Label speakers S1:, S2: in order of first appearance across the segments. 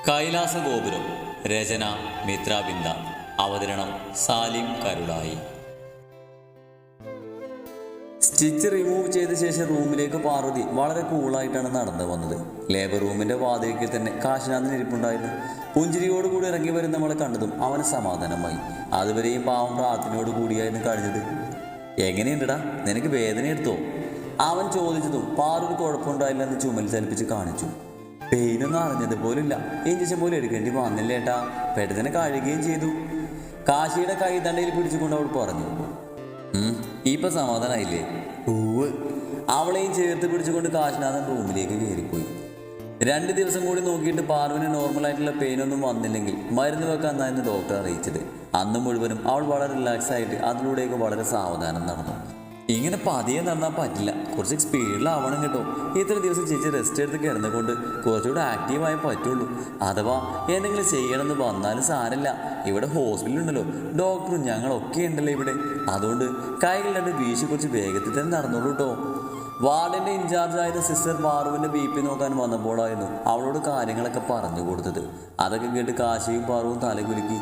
S1: കൈലാസഗോപുരം. രചന മിത്രാബിന്ദ. അവതരണം Salim Karulai. Stitch remove ചെയ്ത ശേഷം റൂമിലേക്ക് പാർവതി വളരെ കൂളായിട്ടാണ് നടന്നു വന്നത്. ലേബർ റൂമിന്റെ വാതിൽക്കൽ തന്നെ കാശിനാഥൻ ഇരിപ്പുണ്ടായിരുന്നു. പുഞ്ചിരിയോടുകൂടി ഇറങ്ങി വരുന്ന നമ്മളെ കണ്ടതും അവന് സമാധാനമായി. അതുവരെയും പാവം പ്രാർത്ഥനയോട് കൂടിയായിരുന്നു കഴിഞ്ഞത്. എങ്ങനെയുണ്ടടാ, നിനക്ക് വേദന എടുത്തോ? അവൻ ചോദിച്ചതും പാർവതി കുഴപ്പമുണ്ടായില്ലെന്ന് ചുമൽ ചലിപ്പിച്ച് കാണിച്ചു. പെയിനൊന്നും അറിഞ്ഞത് പോലില്ല, ഇഞ്ചക്ഷൻ പോലും എടുക്കേണ്ടി വന്നില്ലേട്ടാ, പെട്ടെന്ന് കഴുകുകയും ചെയ്തു. കാശിയുടെ കൈ തണ്ടയിൽ പിടിച്ചുകൊണ്ട് അവൾ പറഞ്ഞു. ഇപ്പൊ സമാധാനായില്ലേ? പൂവ്. അവളെയും ചേർത്ത് പിടിച്ചുകൊണ്ട് കാശിനാഥൻ റൂമിലേക്ക് കയറിപ്പോയി. 2 ദിവസം കൂടി നോക്കിയിട്ട് പാർവിന് നോർമലായിട്ടുള്ള പെയിനൊന്നും വന്നില്ലെങ്കിൽ മരുന്ന് വെക്കാന്നായിരുന്നു ഡോക്ടർ അറിയിച്ചത്. അന്ന് മുഴുവനും അവൾ വളരെ റിലാക്സ് ആയിട്ട് അതിലൂടെയൊക്കെ വളരെ സാവധാനം നടന്നു. ഇങ്ങനെ പതിയെ നടന്നാൽ പറ്റില്ല, കുറച്ച് സ്പീഡിലാവണം കേട്ടോ. ഇത്ര ദിവസം ചേച്ചി റെസ്റ്റ് എടുത്ത് കിടന്നുകൊണ്ട് കുറച്ചുകൂടെ ആക്റ്റീവായേ പറ്റുള്ളൂ. അഥവാ എന്തെങ്കിലും ചെയ്യണമെന്ന് വന്നാലും സാരമില്ല, ഇവിടെ ഹോസ്പിറ്റലുണ്ടല്ലോ, ഡോക്ടറും ഞങ്ങളൊക്കെ ഉണ്ടല്ലോ ഇവിടെ. അതുകൊണ്ട് കൈകൾ 2 വീശി കുറച്ച് വേഗത്തിൽ തന്നെ നടന്നോളൂ കേട്ടോ. വാർഡിൻ്റെ ഇൻചാർജായത് സിസ്റ്റർ പാർവിൻ്റെ BP നോക്കാൻ വന്നപ്പോഴായിരുന്നു അവളോട് കാര്യങ്ങളൊക്കെ പറഞ്ഞു കൊടുത്തത്. അതൊക്കെ കേട്ട് കാശിയും പാർവും തലകുലുക്കി.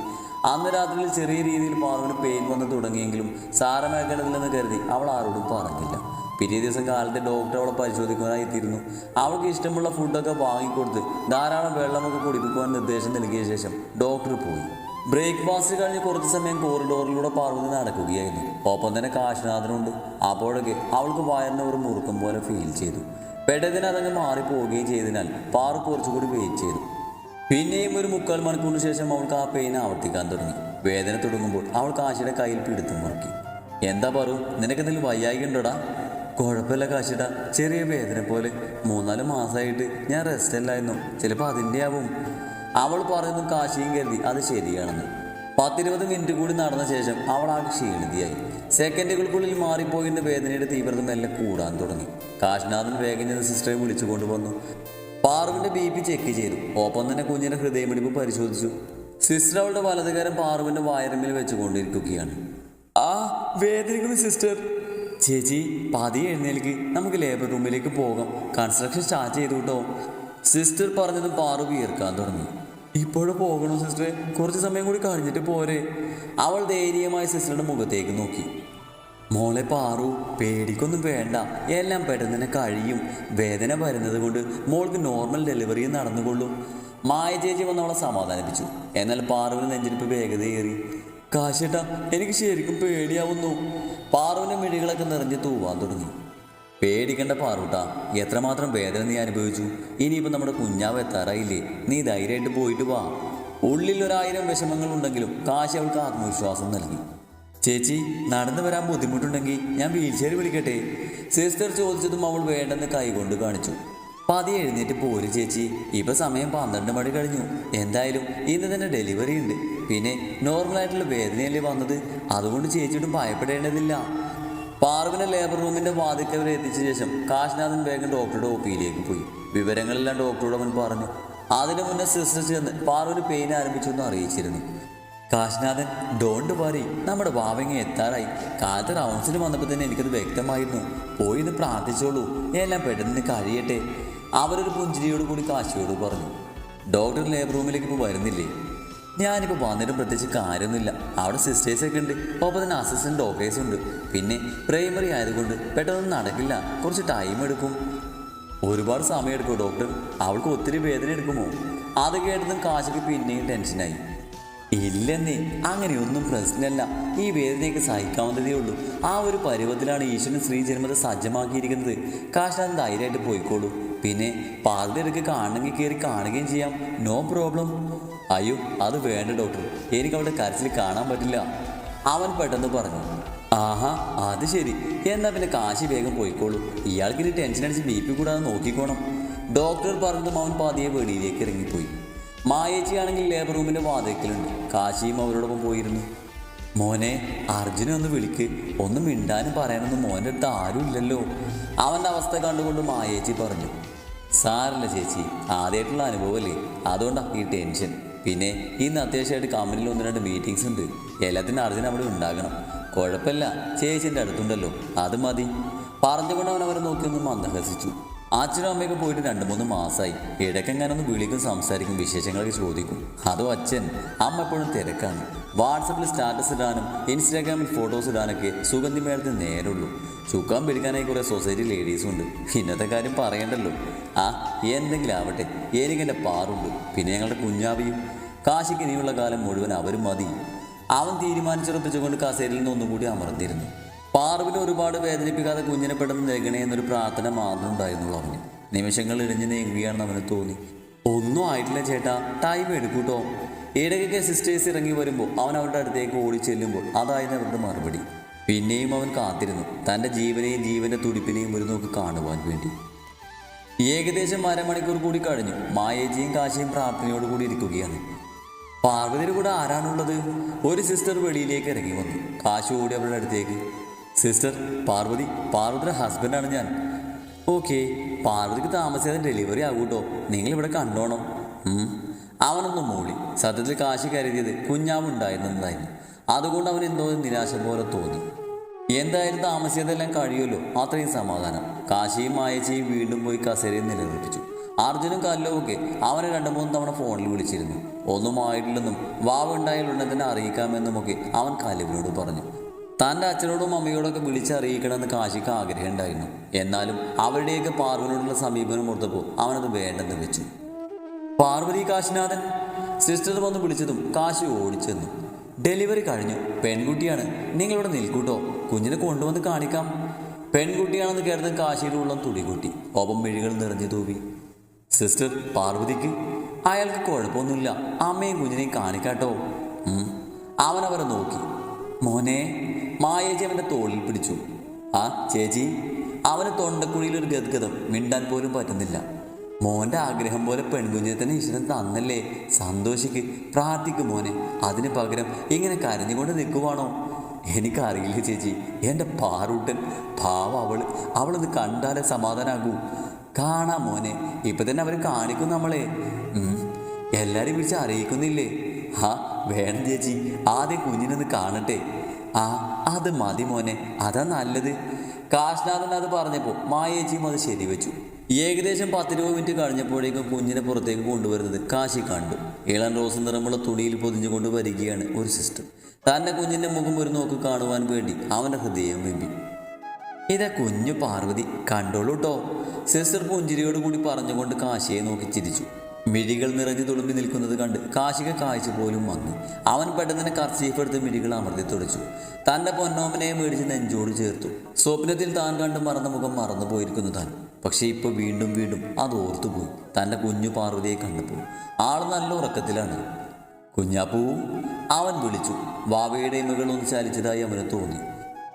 S1: അന്ന് രാത്രിയിൽ ചെറിയ രീതിയിൽ പാർവിന് പെയിൻ വന്ന് തുടങ്ങിയെങ്കിലും സാരമേക്കേണ്ടതില്ലെന്ന് കരുതി അവൾ ആരോടും പറഞ്ഞില്ല. പിറ്റേ ദിവസം കാലത്തെ ഡോക്ടർ അവളെ പരിശോധിക്കുവാനായി എത്തിയിരുന്നു. അവൾക്ക് ഇഷ്ടമുള്ള ഫുഡൊക്കെ വാങ്ങിക്കൊടുത്ത് ധാരാളം വെള്ളമൊക്കെ കുടിപ്പിക്കുവാൻ നിർദ്ദേശം നൽകിയ ശേഷം ഡോക്ടർ പോയി. ബ്രേക്ക്ഫാസ്റ്റ് കഴിഞ്ഞ് കുറച്ച് സമയം കോറിഡോറിലൂടെ പാർവതി നടക്കുകയായിരുന്നു. ഒപ്പം തന്നെ കാശിനാഥനുണ്ട്. അപ്പോഴൊക്കെ അവൾക്ക് വയറിന് ഒരു മുറുക്കം പോലെ ഫീൽ ചെയ്തു. പെട്ടെന്ന് അതങ്ങ് മാറിപ്പോവുകയും ചെയ്തതിനാൽ പാറു കുറച്ചുകൂടി വെയിറ്റ് ചെയ്തു. പിന്നെയും ഒരു 3/4 മണിക്കൂറിന് ശേഷം അവൾക്ക് ആ പെയിൻ ആവർത്തിക്കാൻ തുടങ്ങി. വേദന തുടങ്ങുമ്പോൾ അവൾ കാശിയുടെ കയ്യിൽ പിടുത്തം മുറുക്കി. എന്താ പറു, നിനക്കെന്തെങ്കിലും വയ്യായിക ഉണ്ടോടാ? കുഴപ്പമില്ല കാശിടാ, ചെറിയ വേദന പോലെ. 3-4 മാസമായിട്ട് ഞാൻ റെസ്റ്റ് അല്ലായിരുന്നു, ചിലപ്പോൾ അതിൻ്റെ ആവും. അവൾ പറയുന്നു. കാശിയും കരുതി അത് ശരിയാണെന്ന്. 10-20 മിനിറ്റ് കൂടി നടന്ന ശേഷം അവൾ ആ ക്ഷീണിതയായി. സെക്കൻഡുകൾക്കുള്ളിൽ മാറിപ്പോയിൻ്റെ വേദനയുടെ തീവ്രത മെല്ലെ കൂടാൻ തുടങ്ങി. കാശിനാഥൻ വേഗം ചെന്ന് സിസ്റ്ററെ വിളിച്ചു കൊണ്ടുവന്നു. പാർവിൻ്റെ BP ചെക്ക് ചെയ്തു. ഒപ്പം തന്നെ കുഞ്ഞിൻ്റെ ഹൃദയമിടിപ്പ് പരിശോധിച്ചു. സിസ്റ്റർ അവളുടെ വലതുകരം പാർവിൻ്റെ വയറിൽ വെച്ചുകൊണ്ടിരിക്കുകയാണ്. വേദനിക്കുന്നു സിസ്റ്റർ. ചേച്ചി പതിയെ എഴുന്നേൽക്ക്, നമുക്ക് ലേബർ റൂമിലേക്ക് പോകാം, കൺസ്ട്രക്ഷൻ സ്റ്റാർട്ട് ചെയ്തു കേട്ടോ. സിസ്റ്റർ പറഞ്ഞതും പാറു വിയർക്കാൻ തുടങ്ങി. ഇപ്പോഴും പോകണോ സിസ്റ്ററെ? കുറച്ച് സമയം കൂടി കഴിഞ്ഞിട്ട് പോരെ? അവൾ ധൈര്യമായി സിസ്റ്ററുടെ മുഖത്തേക്ക് നോക്കി. മോളെ പാറു, പേടിക്കൊന്നും വേണ്ട, എല്ലാം പെട്ടെന്ന് തന്നെ കഴിയും. വേദന വരുന്നത് കൊണ്ട് മോൾക്ക് നോർമൽ ഡെലിവറി നടന്നുകൊള്ളും. മായ ചേച്ചി വന്ന് അവളെ സമാധാനിപ്പിച്ചു. എന്നാൽ പാറുവിന് നെഞ്ചിരിപ്പ് വേഗതയേറി. കാശേട്ടാ, എനിക്ക് ശരിക്കും പേടിയാവുന്നു. പാറുവിൻ്റെ മിഴികളൊക്കെ നിറഞ്ഞ് തൂവാൻ തുടങ്ങി. പേടിക്കേണ്ട പാറൂട്ടാ, എത്രമാത്രം വേദന നീ അനുഭവിച്ചു. ഇനിയിപ്പോൾ നമ്മുടെ കുഞ്ഞാവ് എത്താറായില്ലേ, നീ ധൈര്യമായിട്ട് പോയിട്ട് വാ. ഉള്ളിൽ 1000 വിഷമങ്ങൾ ഉണ്ടെങ്കിലും കാശി അവൾക്ക് ആത്മവിശ്വാസം നൽകി. ചേച്ചി, നടന്നു വരാൻ ബുദ്ധിമുട്ടുണ്ടെങ്കിൽ ഞാൻ വീൽചെയർ വിളിക്കട്ടെ? സിസ്റ്റർ ചോദിച്ചതും അവൾ വേണ്ടെന്ന് കൈകൊണ്ട് കാണിച്ചു. പതിയെ എഴുന്നേറ്റ് പോര് ചേച്ചി, ഇപ്പം സമയം 12 മണി കഴിഞ്ഞു. എന്തായാലും ഇന്ന് തന്നെ ഡെലിവറി ഉണ്ട്. പിന്നെ നോർമലായിട്ടുള്ള വേദനയല്ലേ വന്നത്, അതുകൊണ്ട് ചേച്ചിയോടും ഭയപ്പെടേണ്ടതില്ല. പാർവിനെ ലേബർ റൂമിൻ്റെ വാതിൽക്കൽ വരെ എത്തിച്ച ശേഷം കാശിനാഥൻ വേഗം ഡോക്ടറുടെ OPയിലേക്ക് പോയി. വിവരങ്ങളെല്ലാം ഡോക്ടറോട് അവൻ പറഞ്ഞു. അതിനു മുന്നേ സിസ്റ്റർ ചേർന്ന് പാർവിന് പെയിൻ ആരംഭിച്ചു എന്ന് അറിയിച്ചിരുന്നു. കാശിനാഥൻ, ഡോണ്ട് വറി, നമ്മുടെ വാവങ്ങ എത്താറായി. കാലത്ത് റൗണ്ട്സിന് വന്നപ്പോൾ തന്നെ എനിക്കത് വ്യക്തമായിരുന്നു. പോയി ഇത് പ്രാർത്ഥിച്ചോളൂ, എല്ലാം പെട്ടെന്ന് കഴിയട്ടെ. അവരൊരു പുഞ്ചിരിയോട് കൂടി കാശിയോട് പറഞ്ഞു. ഡോക്ടർ ലേബർ റൂമിലേക്ക് ഇപ്പോൾ വരുന്നില്ലേ? ഞാനിപ്പോൾ വന്നിട്ട് പ്രത്യേകിച്ച് കാര്യമൊന്നുമില്ല. അവിടെ സിസ്റ്റേഴ്സൊക്കെ ഉണ്ട്, ഒപ്പം തന്നെ അസിസ്റ്റൻറ്റ് ഡോക്ടേഴ്സും ഉണ്ട്. പിന്നെ പ്രൈമറി ആയതുകൊണ്ട് പെട്ടെന്നൊന്നും നടക്കില്ല, കുറച്ച് ടൈം എടുക്കും. ഒരുപാട് സമയം എടുക്കുമോ ഡോക്ടർ? അവൾക്ക് ഒത്തിരി വേദന എടുക്കുമോ? അത് കേട്ടതും കാശിക്ക് പിന്നെയും ടെൻഷനായി. ഇല്ലെന്നേ, അങ്ങനെയൊന്നും പ്രശ്നമല്ല. ഈ വേദനയൊക്കെ സഹിക്കാവുന്നതേ ഉള്ളൂ. ആ ഒരു പരുവത്തിലാണ് ഈശ്വരൻ ശ്രീജന്മത്തെ സജ്ജമാക്കിയിരിക്കുന്നത്. കാശിനാഥൻ ധൈര്യമായിട്ട് പോയിക്കോളൂ. പിന്നെ പാർവതി ഇടയ്ക്ക് കാണണമെങ്കിൽ കയറി കാണുകയും ചെയ്യാം, നോ പ്രോബ്ലം. അയ്യോ, അത് വേണ്ട ഡോക്ടർ, എനിക്ക് അവളുടെ കരച്ചിൽ കാണാൻ പറ്റില്ല, അവൻ പെട്ടെന്ന് പറഞ്ഞു. ആഹാ, അത് ശരി, എന്നാൽ പിന്നെ കാശി വേഗം പോയിക്കോളൂ. ഇയാൾക്ക് ഇനി ടെൻഷൻ അടിച്ച് BP കൂടാതെ നോക്കിക്കോണം. ഡോക്ടർ പറഞ്ഞതും അവൻ പതിയെ വെളിയിലേക്ക് ഇറങ്ങിപ്പോയി. മായേച്ചിയാണെങ്കിൽ ലേബർ റൂമിൻ്റെ വാതിൽക്കലുണ്ട്. കാശിയും അവരോടൊപ്പം പോയിരുന്നു. മോനെ, അർജുനെ ഒന്ന് വിളിക്ക്, ഒന്നും മിണ്ടാനും പറയാനൊന്നും മോൻ്റെ അടുത്ത് ആരും ഇല്ലല്ലോ. അവൻ്റെ അവസ്ഥ കണ്ടുകൊണ്ട് മായേച്ചി പറഞ്ഞു. സാരല്ല ചേച്ചി, ആദ്യമായിട്ടുള്ള അനുഭവമല്ലേ, അതുകൊണ്ടാണ് ഈ ടെൻഷൻ. പിന്നെ ഇന്ന് അത്യാവശ്യമായിട്ട് കമ്പനിയിൽ 1-2 മീറ്റിംഗ്സ് ഉണ്ട്, എല്ലാത്തിനും അർജുൻ അവിടെ ഉണ്ടാകണം. കുഴപ്പമില്ല, ചേച്ചിൻ്റെ അടുത്തുണ്ടല്ലോ, അത് മതി. പറഞ്ഞുകൊണ്ട് അവൻ അവരെ നോക്കിയൊന്ന് മന്ദഹസിച്ചു. അച്ഛനും അമ്മയൊക്കെ പോയിട്ട് 2-3 മാസമായി. ഇടയ്ക്കെങ്ങാനൊന്ന് വിളിക്കും, സംസാരിക്കും, വിശേഷങ്ങളൊക്കെ ചോദിക്കും. അതും അച്ഛൻ അമ്മ എപ്പോഴും തിരക്കാണ്. വാട്സപ്പിൽ സ്റ്റാറ്റസ് ഇടാനും ഇൻസ്റ്റാഗ്രാമിൽ ഫോട്ടോസ് ഇടാനൊക്കെ സുഗന്ധി മേളത്തിന് നേരുള്ളൂ. ചുക്കാൻ പിടിക്കാനായി കുറേ സൊസൈറ്റി ലേഡീസും ഉണ്ട്. ഇന്നത്തെ കാര്യം പറയണ്ടല്ലോ. എന്തെങ്കിലും ആവട്ടെ, എനിക്കെൻ്റെ പാറുള്ളൂ, പിന്നെ ഞങ്ങളുടെ കുഞ്ഞാവിയും. കാശിക്ക് ഇനിയുള്ള കാലം മുഴുവൻ അവരും മതി. അവൻ തീരുമാനിച്ചുറപ്പിച്ചുകൊണ്ട് കസേരയിൽ നിന്ന് ഒന്നുകൂടി അമർന്നിരുന്നു. പാർവിനെ ഒരുപാട് വേദനിപ്പിക്കാതെ കുഞ്ഞിനെ പെട്ടെന്ന് നൽകണേ എന്നൊരു പ്രാർത്ഥന മാത്രം ഉണ്ടായിരുന്നുള്ളൂ അവന്. നിമിഷങ്ങൾ ഇടിഞ്ഞ് നീങ്ങുകയാണെന്ന് അവന് തോന്നി. ഒന്നും ആയിട്ടില്ല ചേട്ടാ, ടൈം എടുക്കൂട്ടോ. ഇടയ്ക്കൊക്കെ സിസ്റ്റേഴ്സ് ഇറങ്ങി വരുമ്പോൾ അവൻ അവരുടെ അടുത്തേക്ക് ഓടി ചെല്ലുമ്പോൾ അതായിരുന്നു അവരുടെ മറുപടി. പിന്നെയും അവൻ കാത്തിരുന്നു, തൻ്റെ ജീവനെയും ജീവൻ്റെ തുടിപ്പിനെയും ഒരു നോക്ക് കാണുവാൻ വേണ്ടി. ഏകദേശം അരമണിക്കൂർ കൂടി കഴിഞ്ഞു. മായേജിയും കാശിയും പ്രാർത്ഥനയോടുകൂടി ഇരിക്കുകയാണ്. പാർവതിയുടെ കൂടെ ആരാണുള്ളത്? ഒരു സിസ്റ്റർ വെളിയിലേക്ക് ഇറങ്ങി വന്നു. കാശി ഓടി അവരുടെ അടുത്തേക്ക്. സിസ്റ്റർ, പാർവതിയുടെ ഹസ്ബൻഡാണ് ഞാൻ. ഓക്കെ, പാർവതിക്ക് താമസിയാതെ ഡെലിവറി ആകൂട്ടോ, നിങ്ങളിവിടെ കണ്ടോണം. അവനൊന്നും മൂളി. സത്യത്തിൽ കാശി കരുതിയത് കുഞ്ഞാവുണ്ടായിരുന്നതായിരുന്നു. അതുകൊണ്ട് അവൻ എന്തോ നിരാശ പോലെ തോന്നി. എന്തായാലും താമസിയാതെല്ലാം കഴിയുമല്ലോ, അത്രയും സമാധാനം. കാശിയും മായച്ചിയും വീണ്ടും പോയി കസേരയിൽ നിലനിർപ്പിച്ചു. അർജുനും കല്ലവും ഒക്കെ അവനെ 2-3 തവണ ഫോണിൽ വിളിച്ചിരുന്നു. ഒന്നും ആയിട്ടില്ലെന്നും വാവുണ്ടായാലുടനെ തന്നെ അറിയിക്കാമെന്നുമൊക്കെ അവൻ കല്ലുവിനോട് പറഞ്ഞു. തൻ്റെ അച്ഛനോടും അമ്മയോടൊക്കെ വിളിച്ചറിയിക്കണമെന്ന് കാശിക്ക് ആഗ്രഹം ഉണ്ടായിരുന്നു. എന്നാലും അവരുടെയൊക്കെ പാർവതിയോടുള്ള സമീപനം ഓർത്തപ്പോൾ അവനത് വേണ്ടെന്ന് വെച്ചു. പാർവതി, കാശിനാഥൻ. സിസ്റ്റർ വന്ന് വിളിച്ചതും കാശി ഓടിച്ചെന്നു. ഡെലിവറി കഴിഞ്ഞു, പെൺകുട്ടിയാണ്, നിങ്ങളിവിടെ നിൽക്കൂട്ടോ, കുഞ്ഞിനെ കൊണ്ടുവന്ന് കാണിക്കാം. പെൺകുട്ടിയാണെന്ന് കരുതാൻ കാശിയുടെ ഉള്ളം തുടികൂട്ടി. ഒപ്പം മിഴികൾ നിറഞ്ഞു തൂവി. സിസ്റ്റർ, പാർവതിക്ക് അയാൾക്ക് കുഴപ്പമൊന്നുമില്ല, അമ്മയും കുഞ്ഞിനെയും കാണിക്കാട്ടോ. അവനവരെ നോക്കി. മോനെ. മായേജി അവൻ്റെ തോളിൽ പിടിച്ചു. ചേച്ചി. അവന് തൊണ്ടക്കുഴിയിലൊരു ഗദ്ഗതം, മിണ്ടാൻ പോലും പറ്റുന്നില്ല. മോൻ്റെ ആഗ്രഹം പോലെ പെൺകുഞ്ഞിനെ തന്നെ ഈശ്വരൻ തന്നല്ലേ, സന്തോഷിക്ക്, പ്രാർത്ഥിക്കും മോനെ. അതിന് പകരം ഇങ്ങനെ കരഞ്ഞുകൊണ്ട് നിൽക്കുവാണോ? എനിക്കറിയില്ല ചേച്ചി, എൻ്റെ പാറൂട്ടൻ പാവ. അവളൊന്ന് കണ്ടാലേ സമാധാനാകൂ. കാണാം മോനെ, ഇപ്പം തന്നെ അവർ കാണിക്കും നമ്മളെ. എല്ലാവരും വിളിച്ച് അറിയിക്കുന്നില്ലേ? വേണം ചേച്ചി, ആദ്യം കുഞ്ഞിനൊന്ന് കാണട്ടെ. അത് മതി മോനെ, അതാ നല്ലത്. കാശ്നാഥൻ അത് പറഞ്ഞപ്പോൾ മായേച്ചിയും അത് ശരിവെച്ചു. ഏകദേശം 10-20 മിനിറ്റ് കഴിഞ്ഞപ്പോഴേക്കും കുഞ്ഞിനെ പുറത്തേക്ക് കൊണ്ടുവരുന്നത് കാശി കണ്ടു. ഇളം റോസ് നിറമുള്ള തുണിയിൽ പൊതിഞ്ഞുകൊണ്ട് വരികയാണ് ഒരു സിസ്റ്റർ. തൻ്റെ കുഞ്ഞിൻ്റെ മുഖം ഒരു നോക്ക് കാണുവാൻ വേണ്ടി അവൻ്റെ ഹൃദയം വെമ്പി. ഇതാ കുഞ്ഞു പാർവതി, കണ്ടോളൂ കേട്ടോ, സിസ്റ്റർ പുഞ്ചിരിയോടുകൂടി പറഞ്ഞുകൊണ്ട് കാശിയെ നോക്കി ചിരിച്ചു. മിഴികൾ നിറഞ്ഞു തുളുമ്പി നിൽക്കുന്നത് കണ്ട് കാശിക കാഴ്ച പോലും വന്നു. അവൻ പെട്ടെന്ന് തന്നെ കർച്ചീഫ് എടുത്ത് മിഴികൾ അമർത്തി തുടച്ചു. തൻ്റെ പൊന്നോമനെ മേടിച്ച് നെഞ്ചോട് ചേർത്തു. സ്വപ്നത്തിൽ താൻ കണ്ട് മറന്ന മുഖം മറന്നു പോയിരിക്കുന്നു താൻ. പക്ഷേ ഇപ്പോൾ വീണ്ടും വീണ്ടും അത് ഓർത്തുപോയി. തൻ്റെ കുഞ്ഞു പാർവതിയെ കണ്ടപ്പോൾ ആൾ നല്ല ഉറക്കത്തിലാണ്. കുഞ്ഞാപ്പൂ, അവൻ വിളിച്ചു. വാവയുടെ ഇമകളൊന്ന് ചലിച്ചതായി അവന് തോന്നി.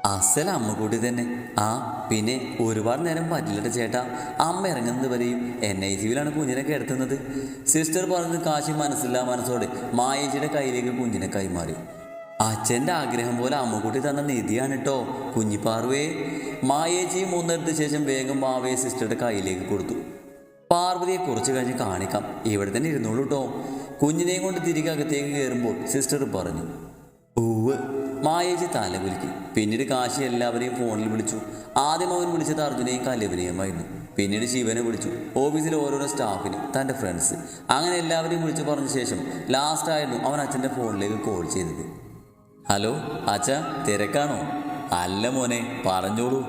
S1: അസല അമ്മക്കൂട്ടി തന്നെ. പിന്നെ ഒരുപാട് നേരം പറ്റില്ലട്ടെ ചേട്ടാ, അമ്മ ഇറങ്ങുന്നത് വരെയും NICUവിലാണ് കുഞ്ഞിനെ കിടത്തുന്നത്. സിസ്റ്റർ പറഞ്ഞത് കാശി മനസ്സോടെ മായേച്ചിയുടെ കയ്യിലേക്ക് കുഞ്ഞിനെ കൈമാറി. അച്ഛൻ്റെ ആഗ്രഹം പോലെ അമ്മക്കൂട്ടി തന്ന നിധിയാണ് കേട്ടോ കുഞ്ഞിപ്പാർവേ. മായേച്ചിയും ഒന്നെടുത്ത ശേഷം വേഗം മാവയെ സിസ്റ്ററുടെ കയ്യിലേക്ക് കൊടുത്തു. പാർവതിയെ കുറച്ച് കഴിഞ്ഞ് കാണിക്കാം, ഇവിടെ തന്നെ ഇരുന്നോളൂ കേട്ടോ. കുഞ്ഞിനെയും കൊണ്ട് തിരികെ അകത്തേക്ക് കയറുമ്പോൾ സിസ്റ്റർ പറഞ്ഞു. മായേജി തലകുലുക്കി. പിന്നീട് കാശി എല്ലാവരെയും ഫോണിൽ വിളിച്ചു. ആദ്യം അവൻ വിളിച്ചത് അർജുനെയും കല്യവിനെയുമായിരുന്നു. പിന്നീട് ശിവനെ വിളിച്ചു. ഓഫീസിലെ ഓരോരോ സ്റ്റാഫിന്, തൻ്റെ ഫ്രണ്ട്സ്, അങ്ങനെ എല്ലാവരെയും വിളിച്ചു പറഞ്ഞ ശേഷം ലാസ്റ്റായിരുന്നു അവൻ അച്ഛൻ്റെ ഫോണിലേക്ക് കോൾ ചെയ്തത്. ഹലോ അച്ഛ, തിരക്കാണോ? അല്ല മോനെ, പറഞ്ഞോളൂ.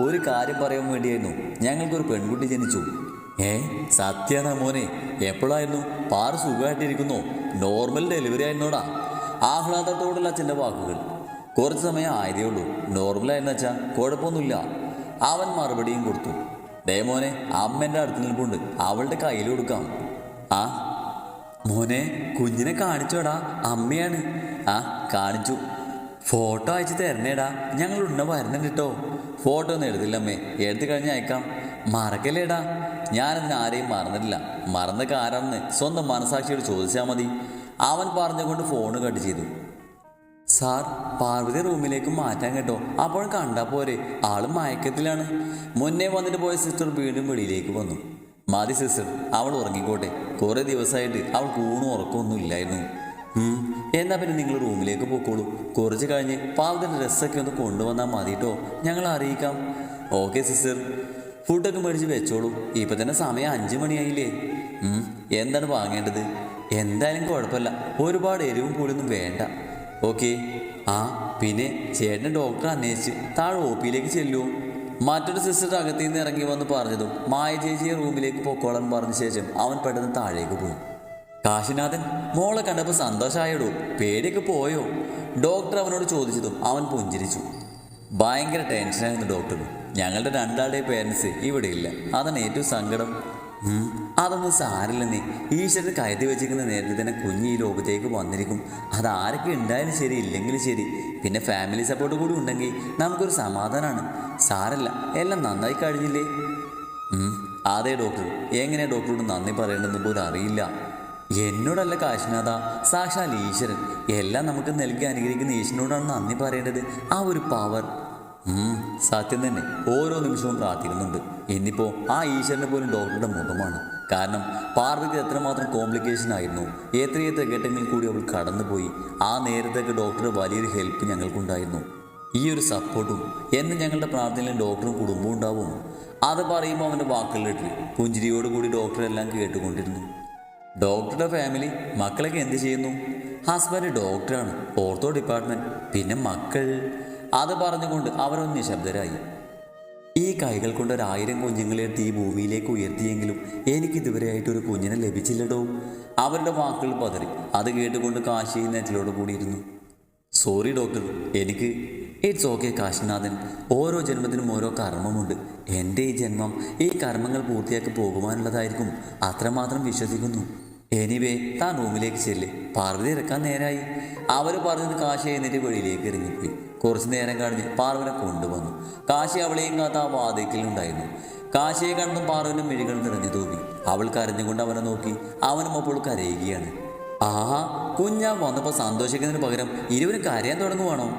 S1: ഒരു കാര്യം പറയാൻ വേണ്ടിയായിരുന്നു. ഞങ്ങൾക്കൊരു പെൺകുട്ടി ജനിച്ചു. സത്യാണോ മോനെ? എപ്പോഴായിരുന്നു? പാറ് സുഖമായിട്ടിരിക്കുന്നോ? Normal delivery ആയിരുന്നോടാ? ആഹ്ലാദത്തോടുള്ള അച്ഛൻ്റെ വാക്കുകൾ. കുറച്ച് സമയം ആയതേ ഉള്ളൂ, നോർമലായിരുന്നു അച്ഛാ, കുഴപ്പമൊന്നുമില്ല. അവൻ മറുപടിയും കൊടുത്തു. മോനെ, അമ്മേൻ്റെ അടുത്ത് നിൽപ്പുണ്ട്, അവളുടെ കയ്യിൽ കൊടുക്കാം. മോനെ, കുഞ്ഞിനെ കാണിച്ചോടാ, അമ്മയാണ്. കാണിച്ചു. ഫോട്ടോ അയച്ച് തരണേടാ, ഞങ്ങൾ ഉണ്ണ വരുന്നുണ്ട് കേട്ടോ. ഫോട്ടോ ഒന്നും എടുത്തില്ല അമ്മേ, എടുത്തു കഴിഞ്ഞ് അയക്കാം. മറക്കല്ലേടാ, ഞാനതിന് ആരെയും മറന്നിട്ടില്ല. മറന്നൊക്കെ ആരാണെന്ന് സ്വന്തം മനസാക്ഷിയോട് ചോദിച്ചാൽ മതി. അവൻ പറഞ്ഞുകൊണ്ട് ഫോണ് കട്ട് ചെയ്തു. സാർ, പാർവതി റൂമിലേക്ക് മാറ്റാൻ കേട്ടോ, അപ്പോഴും കണ്ടാൽ പോരെ, ആളും മയക്കത്തിലാണ്. മുന്നേ വന്നിട്ട് പോയ സിസ്റ്റർ വീണ്ടും വെളിയിലേക്ക് വന്നു. മതി സിസ്റ്റർ, അവൾ ഉറങ്ങിക്കോട്ടെ. കുറേ ദിവസമായിട്ട് അവൾക്ക് ഊണും ഉറക്കമൊന്നും ഇല്ലായിരുന്നു. എന്നാൽ പിന്നെ നിങ്ങൾ റൂമിലേക്ക് പോയിക്കോളൂ. കുറച്ച് കഴിഞ്ഞ് പാവത്തിൻ്റെ ഡ്രസ്സൊക്കെ ഒന്ന് കൊണ്ടുവന്നാൽ മതി കേട്ടോ, ഞങ്ങൾ അറിയിക്കാം. Okay sister. ഫുഡൊക്കെ മേടിച്ച് വെച്ചോളൂ. ഇപ്പം തന്നെ സമയം 5 മണിയായില്ലേ? എന്താണ് വാങ്ങേണ്ടത്? എന്തായാലും കുഴപ്പമില്ല, ഒരുപാട് എരിവും പുളിയൊന്നും വേണ്ട. ഓക്കെ. ആ പിന്നെ ചേട്ടന് ഡോക്ടറെ അന്വേഷിച്ച് താഴെ OP-യിലേക്ക് ചെല്ലുമോ? മറ്റൊരു സിസ്റ്റർ അകത്തു നിന്ന് ഇറങ്ങി വന്ന് പറഞ്ഞതും മായ ചേച്ചിയെ റൂമിലേക്ക് പൊക്കോളാൻ പറഞ്ഞ ശേഷം അവൻ പെട്ടെന്ന് താഴേക്ക് പോയി. കാശിനാഥൻ മോളെ കണ്ടപ്പോൾ സന്തോഷമായിടൂ, പേടിയൊക്കെ പോയോ? ഡോക്ടർ അവനോട് ചോദിച്ചതും അവൻ പുഞ്ചിരിച്ചു. ഭയങ്കര ടെൻഷനായിരുന്നു ഡോക്ടർ. ഞങ്ങളുടെ 2 പേരൻസ് ഇവിടെ ഇല്ല, അതാണ് ഏറ്റവും സങ്കടം. അതൊന്നും സാരില്ലെന്നേ. ഈശ്വരൻ കരുതി വെച്ചിരിക്കുന്ന നേരത്തെ തന്നെ കുഞ്ഞ് ഈ ലോകത്തേക്ക് വന്നിരിക്കും. അതാരൊക്കെ ഉണ്ടായാലും ശരി, ഇല്ലെങ്കിലും ശരി, പിന്നെ ഫാമിലി സപ്പോർട്ട് കൂടി ഉണ്ടെങ്കിൽ നമുക്കൊരു സമാധാനമാണ്. സാരല്ല, എല്ലാം നന്നായി കഴിഞ്ഞില്ലേ? അതെ ഡോക്ടർ. എങ്ങനെയാണ് ഡോക്ടറോട് നന്ദി പറയേണ്ടതെന്ന് പോലും അറിയില്ല. എന്നോടല്ല കാശിനാഥ, സാക്ഷാൽ ഈശ്വരൻ. എല്ലാം നമുക്ക് നൽകി അനുഗ്രഹിക്കുന്ന ഈശ്വരനോടാണ് നന്ദി പറയേണ്ടത്. ആ ഒരു പവർ. സത്യം തന്നെ, ഓരോ നിമിഷവും പ്രാർത്ഥിക്കുന്നുണ്ട്. ഇന്നിപ്പോൾ ആ ഈശ്വരനെ പോലും ഡോക്ടറുടെ മുഖമാണ്. കാരണം പാർവതിക്ക് എത്രമാത്രം കോംപ്ലിക്കേഷൻ ആയിരുന്നു, എത്രയെത്ര ഘട്ടങ്ങളിൽ കൂടി അവൾ കടന്നുപോയി. ആ നേരത്തൊക്കെ ഡോക്ടറുടെ വലിയൊരു ഹെൽപ്പ് ഞങ്ങൾക്കുണ്ടായിരുന്നു. ഈ ഒരു സപ്പോർട്ടും എന്ന് ഞങ്ങളുടെ പ്രാർത്ഥനയിൽ ഡോക്ടറും കുടുംബവും ഉണ്ടാവും. അത് പറയുമ്പോൾ അവൻ്റെ വാക്കുകളിട്ട് പുഞ്ചിരിയോടുകൂടി ഡോക്ടറെല്ലാം കേട്ടുകൊണ്ടിരുന്നു. ഡോക്ടറുടെ ഫാമിലി മക്കളൊക്കെ എന്ത് ചെയ്യുന്നു? ഹസ്ബൻഡ് ഡോക്ടറാണ്, ഓർത്തോ ഡിപ്പാർട്ട്മെൻറ്റ്. പിന്നെ മക്കൾ? അത് പറഞ്ഞുകൊണ്ട് അവരൊന്ന് നിശബ്ദരായി. ഈ കൈകൾ കൊണ്ട് 1000 കുഞ്ഞുങ്ങളെ എടുത്ത് ഈ ഭൂമിയിലേക്ക് ഉയർത്തിയെങ്കിലും എനിക്കിതുവരെയായിട്ടൊരു കുഞ്ഞിനെ ലഭിച്ചില്ലടോ. അവരുടെ വാക്കുകൾ പതറി. അത് കേട്ടുകൊണ്ട് കാശി നെറ്റിലോട് കൂടിയിരുന്നു. Sorry doctor, it's okay Kashinathan. ഓരോ ജന്മത്തിനും ഓരോ കർമ്മമുണ്ട്. എൻ്റെ ഈ ജന്മം ഈ കർമ്മങ്ങൾ പൂർത്തിയാക്കി പോകുവാനുള്ളതായിരിക്കും, അത്രമാത്രം വിശ്വസിക്കുന്നു. എനിവേ, താൻ റൂമിലേക്ക് ചെല്ല്, പാർവതി ഇറക്കാൻ നേരായി. അവർ പറഞ്ഞത് കാശി എന്നിട്ട് വഴിയിലേക്ക് ഇറങ്ങിപ്പോയി. കുറച്ചു നേരം കഴിഞ്ഞ് പാർവനെ കൊണ്ടുവന്നു. കാശി അവളെയും കാത്ത ആ വാതിക്കലുണ്ടായിരുന്നു. കാശിയെ കണ്ടും പാർവൻ്റെ മിഴികൾ നിറഞ്ഞു തൂവി. അവൾ കരഞ്ഞുകൊണ്ട് അവനെ നോക്കി. അവനും അപ്പോൾ കരയുകയാണ്. ആഹാ, കുഞ്ഞാൻ വന്നപ്പോൾ സന്തോഷിക്കുന്നതിന് പകരം ഇരുവരും കരയാൻ തുടങ്ങുവാണോ?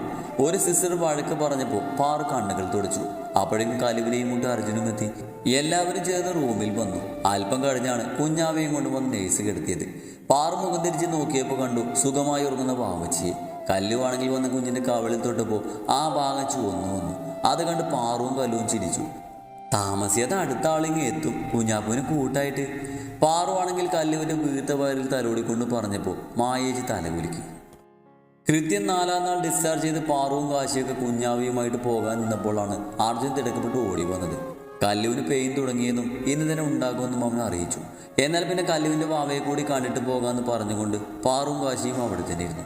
S1: ഒരു സിസ്റ്റർ വഴക്ക് പറഞ്ഞപ്പോൾ പാറു കണ്ണുകൾ തുടച്ചു. അപ്പോഴേക്കും കലുവിനെയും കൊണ്ട് അർജുനും എത്തി. എല്ലാവരും ചേർന്ന് റൂമിൽ വന്നു. അല്പം കഴിഞ്ഞാണ് കുഞ്ഞാവയും കൊണ്ടുവന്ന് നേഴ്സ് കിടത്തിയത്. പാറു മുഖം തിരിച്ച് നോക്കിയപ്പോൾ കണ്ടു സുഖമായി ഉറങ്ങുന്ന വാവച്ചിയെ. കല്ലുവാണെങ്കിൽ വന്ന് കുഞ്ഞിൻ്റെ കവളിൽ തൊട്ടപ്പോൾ ആ ഭാഗം ചുവന്നു വന്നു. അത് കണ്ട് പാറുവും കല്ലുവും ചിരിച്ചു. താമസിയാതെ അടുത്ത ആളിങ്ങ് എത്തും, കുഞ്ഞാപ്പൂവിന് കൂട്ടായിട്ട്. പാറുവാണെങ്കിൽ കല്ലുവിൻ്റെ വീഴ്ത്ത വയറിൽ തലോടിക്കൊണ്ട് പറഞ്ഞപ്പോൾ മായേച്ചി തലകുലുക്കി. കൃത്യം 4-ാം നാൾ ഡിസ്ചാർജ് ചെയ്ത് പാറുവും കാശിയൊക്കെ കുഞ്ഞാവിയുമായിട്ട് പോകാൻ നിന്നപ്പോഴാണ് അർജുൻ തിടക്കപ്പെട്ട് ഓടി വന്നത്. കല്ലുവിന് പെയിൻ തുടങ്ങിയതും ഇന്ന് തന്നെ ഉണ്ടാകുമെന്നും അവൻ അറിയിച്ചു. എന്നാൽ പിന്നെ കല്ലുവിൻ്റെ വാവയെ കൂടി കണ്ടിട്ട് പോകാമെന്ന് പറഞ്ഞുകൊണ്ട് പാറുവും കാശിയും അവിടെ തന്നെ ഇരുന്നു.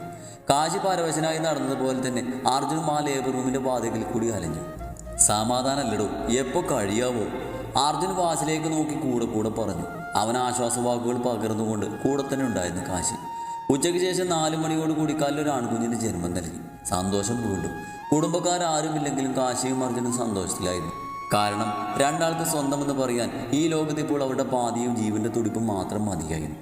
S1: കാശി പരവശനായി നടന്നതുപോലെ തന്നെ അർജുനും ആ ലേബർ റൂമിൻ്റെ വാതിക്കൽ കൂടി അലഞ്ഞു. സമാധാനമല്ലടോ, എപ്പോൾ കഴിയാവോ? അർജുൻ വാസിലേക്ക് നോക്കി കൂടെ പറഞ്ഞു. അവൻ ആശ്വാസവാക്കുകൾ പകർന്നുകൊണ്ട് കൂടെ തന്നെ ഉണ്ടായിരുന്നു കാശി. ഉച്ചയ്ക്ക് ശേഷം 4 മണിയോടുകൂടി കല്ലൊരു ആൺകുഞ്ഞിന് ജന്മം നൽകി. സന്തോഷം വീണ്ടും. കുടുംബക്കാരാരുമില്ലെങ്കിലും കാശിയും അർജുനും സന്തോഷത്തിലായിരുന്നു. കാരണം 2 ആൾക്ക് സ്വന്തമെന്ന് പറയാൻ ഈ ലോകത്ത് ഇപ്പോൾ അവരുടെ പാതിയും ജീവൻ്റെ തുടിപ്പും മാത്രം മതിയായിരുന്നു.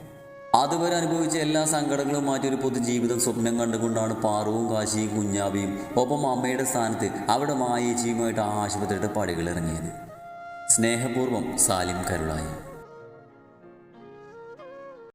S1: അതുവരെ അനുഭവിച്ച എല്ലാ സങ്കടങ്ങളും മാറ്റി ഒരു പൊതുജീവിതം സ്വപ്നം കണ്ടുകൊണ്ടാണ് പാറുവും കാശിയും കുഞ്ഞാവിയും ഒപ്പം അമ്മയുടെ സ്ഥാനത്ത് അവിടെ മായേച്ചിയുമായിട്ട് ആ ആശുപത്രിയുടെ പടികളിറങ്ങിയത്. സ്നേഹപൂർവ്വം സാലിം കരുളായി.